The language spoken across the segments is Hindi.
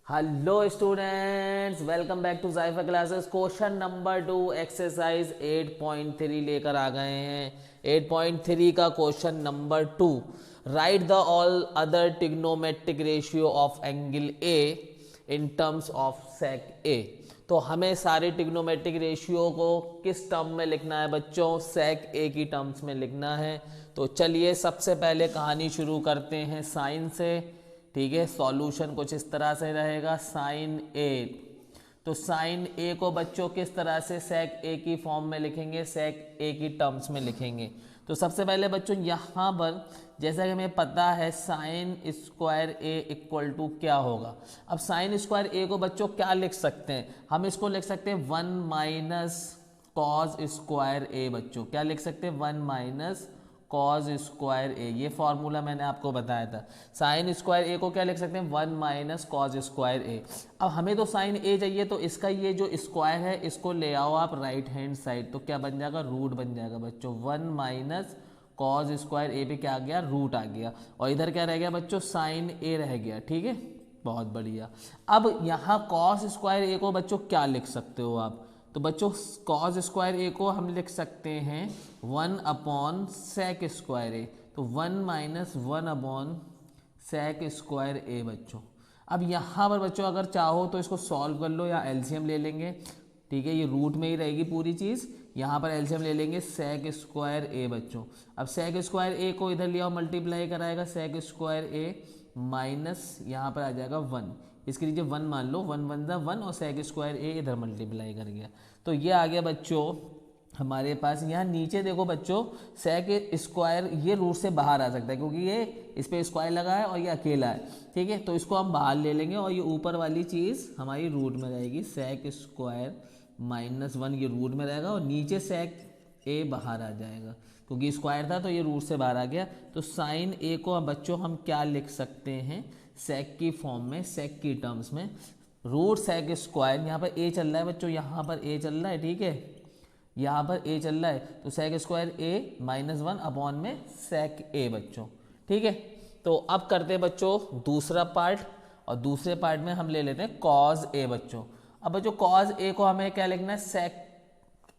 Hello students, welcome back to Jaifa classes. Question number 2 exercise 8.3 लेकर आ गए हैं। 8.3 का question number 2, write the all other trigonometric ratio of angle A in terms of sec A. तो हमें सारे ट्रिग्नोमेट्रिक रेशियो को किस टर्म में लिखना है बच्चों? सेक ए की टर्म्स में लिखना है। तो चलिए सबसे पहले कहानी शुरू करते हैं साइन से। ठीक है, सॉल्यूशन कुछ इस तरह से रहेगा, साइन ए। तो साइन ए को बच्चों किस तरह से सेक ए की फॉर्म में लिखेंगे? सेक ए की टर्म्स में लिखेंगे। तो सबसे पहले बच्चों यहाँ पर जैसा कि हमें पता है sine square A equal to क्या होगा। अब साइन स्क्वायर ए को बच्चों क्या लिख सकते हैं? हम इसको लिख सकते हैं 1 माइनस कॉज स्क्वायर ए। बच्चों क्या लिख सकते हैं? 1 माइनस कॉज स्क्वायर ए। ये फॉर्मूला मैंने आपको बताया था। साइन स्क्वायर ए को क्या लिख सकते हैं? 1 माइनस कॉज स्क्वायर ए। अब हमें तो साइन ए चाहिए, तो इसका ये जो स्क्वायर है इसको ले आओ आप राइट हैंड साइड। तो क्या बन जाएगा? रूट बन जाएगा बच्चों। 1 माइनस कॉज स्क्वायर ए पे क्या आ गया? रूट आ गया। और इधर क्या रह गया बच्चों? साइन ए रह गया। ठीक है, बहुत बढ़िया। अब यहाँ कॉस स्क्वायर ए को बच्चों क्या लिख सकते हो आप? तो बच्चों कॉस स्क्वायर ए को हम लिख सकते हैं 1 अपॉन सेक स्क्वायर ए। तो 1 माइनस 1 अपॉन सेक स्क्वायर ए बच्चों। अब यहाँ पर बच्चों अगर चाहो तो इसको सॉल्व कर लो या एलसीएम ले लेंगे। ठीक है, ये रूट में ही रहेगी पूरी चीज़। यहाँ पर एलसीएम ले लेंगे सेक स्क्वायर ए बच्चों। अब सेक स्क्वायर ए को इधर लिया मल्टीप्लाई कराएगा सेक स्क्वायर ए माइनस यहाँ पर आ जाएगा 1। इसके नीचे 1 मान लो, 1 1 1 और सेक स्क्वायर ए इधर मल्टीप्लाई कर गया। तो ये आ गया बच्चों हमारे पास। यहाँ नीचे देखो बच्चों, सेक स्क्वायर ये रूट से बाहर आ सकता है क्योंकि ये इस पर स्क्वायर लगा है और ये अकेला है। ठीक है, तो इसको हम बाहर ले लेंगे और ये ऊपर वाली चीज़ हमारी रूट में रहेगी। सेक स्क्वायर -1 ये रूट में रहेगा और नीचे सेक ए बाहर आ जाएगा क्योंकि स्क्वायर था तो ये रूट से बाहर आ गया। तो साइन ए को बच्चों हम क्या लिख सकते हैं? सेक की फॉर्म में, सेक की टर्म्स में, रूट सेक स्क्वायर। यहाँ पर ए चल रहा है बच्चों, यहाँ पर ए चल रहा है। ठीक है, यहाँ पर ए चल रहा है तो सेक स्क्वायर ए -1 अपॉन में सेक ए बच्चों। ठीक है, तो अब करते हैं बच्चों दूसरा पार्ट, और दूसरे पार्ट में हम ले लेते हैं कॉज ए बच्चों। अब बच्चों कॉज ए को हमें क्या लिखना है? सेक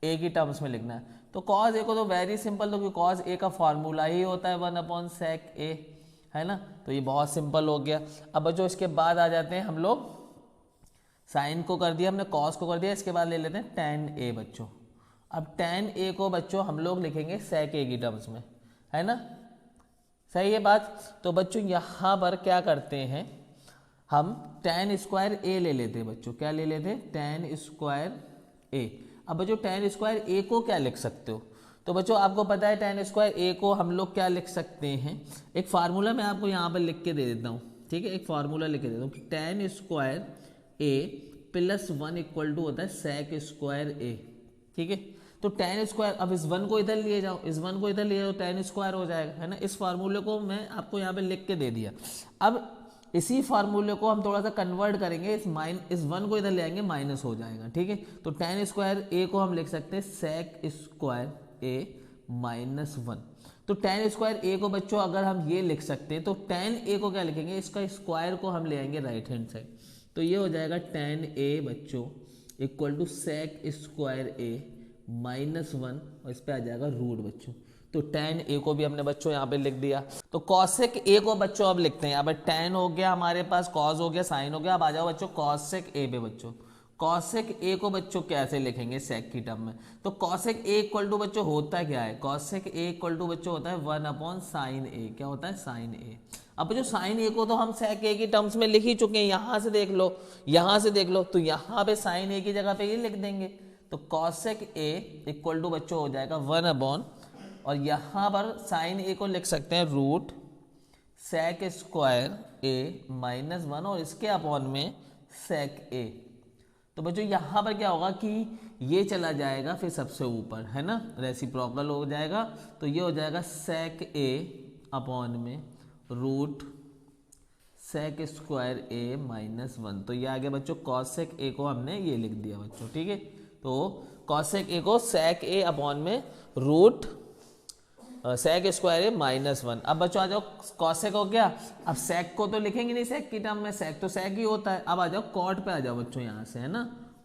ए की टर्म्स में लिखना है। तो कॉज ए को तो वेरी सिंपल, तो कॉज ए का फॉर्मूला ही होता है 1 अपॉन सेक ए, है ना। तो ये बहुत सिंपल हो गया। अब बच्चों इसके बाद आ जाते हैं हम लोग, साइन को कर दिया हमने, कॉस को कर दिया, इसके बाद ले लेते हैं टेन ए बच्चों। अब टेन ए को बच्चों हम लोग लिखेंगे सेक ए की टर्म्स में, है ना। सही है बात। तो बच्चों यहाँ पर क्या करते हैं, हम टेन स्क्वायर ए ले लेते हैं बच्चों। क्या ले लेते हैं? टेन स्क्वायर ए। अब बच्चों टेन स्क्वायर ए को क्या लिख सकते हो? तो बच्चों आपको पता है टेन स्क्वायर ए को हम लोग क्या लिख सकते हैं? एक फार्मूला मैं आपको यहाँ पर लिख के दे देता हूँ। ठीक है, एक फार्मूला लिख के देता हूँ कि tan square A +1 equal to होता है सेक स्क्वायर ए। ठीक है, तो टेन स्क्वायर, अब इस 1 को इधर लिए जाओ, इस 1 को इधर लिए जाओ, टेन स्क्वायर हो जाएगा, है ना। इस फार्मूले को मैं आपको यहाँ पे लिख के दे दिया। अब इसी फार्मूले को हम थोड़ा सा कन्वर्ट करेंगे, इस 1 को इधर ले आएंगे, माइनस हो जाएगा। ठीक है, तो टेन स्क्वायर ए को हम लिख सकते हैं सेक स्क्वायर ए -1। तो टेन स्क्वायर ए को बच्चों अगर हम ये लिख सकते हैं तो टेन ए को क्या लिखेंगे? इसका स्क्वायर को हम ले आएंगे राइट हैंड साइड। तो ये हो जाएगा टेन ए बच्चों equal to sec square A -1 और इस पे आ जाएगा रूट बच्चों। तो टेन ए को भी हमने बच्चों यहाँ पे लिख दिया। तो कॉसेक ए को बच्चों अब लिखते हैं। यहाँ पर टेन हो गया हमारे पास, कॉस हो गया, साइन हो गया। अब आ जाओ बच्चों कॉसेक ए पे बच्चों। कॉसेक ए को बच्चों कैसे लिखेंगे सेक की टर्म में? तो कॉसेक ए इक्वल टू बच्चों होता क्या है? कॉसेक ए इक्वल टू बच्चों होता है 1 अपॉन साइन ए। क्या होता है? साइन ए। अब जो साइन ए को तो हम सेक ए की टर्म्स में लिख ही चुके हैं, यहाँ से देख लो, यहाँ से देख लो। तो यहाँ पे साइन ए की जगह पे ये लिख देंगे। तो कॉसेक ए इक्वल टू बच्चों हो जाएगा 1 अपॉन, और यहाँ पर साइन ए को लिख सकते हैं रूट सेक स्क्वायर ए -1 और इसके अपॉन में सेक ए। तो बच्चों यहाँ पर क्या होगा कि ये चला जाएगा फिर सबसे ऊपर, है ना, रेसिप्रोकल हो जाएगा। तो ये हो जाएगा सेक ए अपॉन में रूट सेक स्क्वायर ए -1। तो ये आ गया बच्चों कॉसेक ए को हमने ये लिख दिया बच्चों। ठीक है, तो कॉसेक ए को सेक ए अपॉन में रूट सेक स्क्वायर है -1। अब बच्चों आ जाओ कॉसेक हो गया। अब सेक को तो लिखेंगे नहीं सेक की टर्म में, सेक तो सेक ही होता है। अब आ जाओ कॉट पे आ जाओ बच्चों, यहाँ से है ना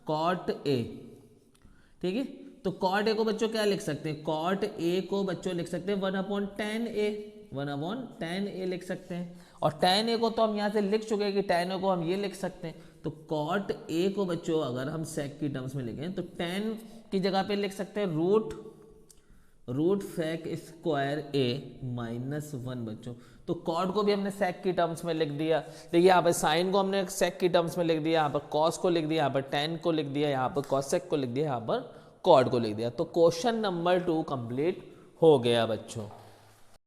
कॉट ए, ठीक है। तो कॉट ए को बच्चों क्या लिख सकते हैं, कॉट ए को बच्चों लिख सकते हैं 1/10a, 1/10a लिख सकते हैं। और tan a को तो हम यहाँ से लिख चुके हैं कि tan a को हम ये लिख सकते हैं। तो कॉट ए को बच्चों अगर हम सेक की टर्म्स में लिखें तो tan की जगह पे लिख सकते हैं रूट सेक स्क्वायर ए -1 बच्चों। तो कॉट को भी हमने सेक की टर्म्स में लिख दिया। देखिए यहाँ पर साइन को हमने सेक की टर्म्स में लिख दिया, यहाँ पर कॉस को लिख दिया, यहाँ पर tan को लिख दिया, यहाँ पर कॉसेक को लिख दिया, यहाँ पर कॉट को लिख दिया। तो क्वेश्चन नंबर 2 कंप्लीट हो गया बच्चों।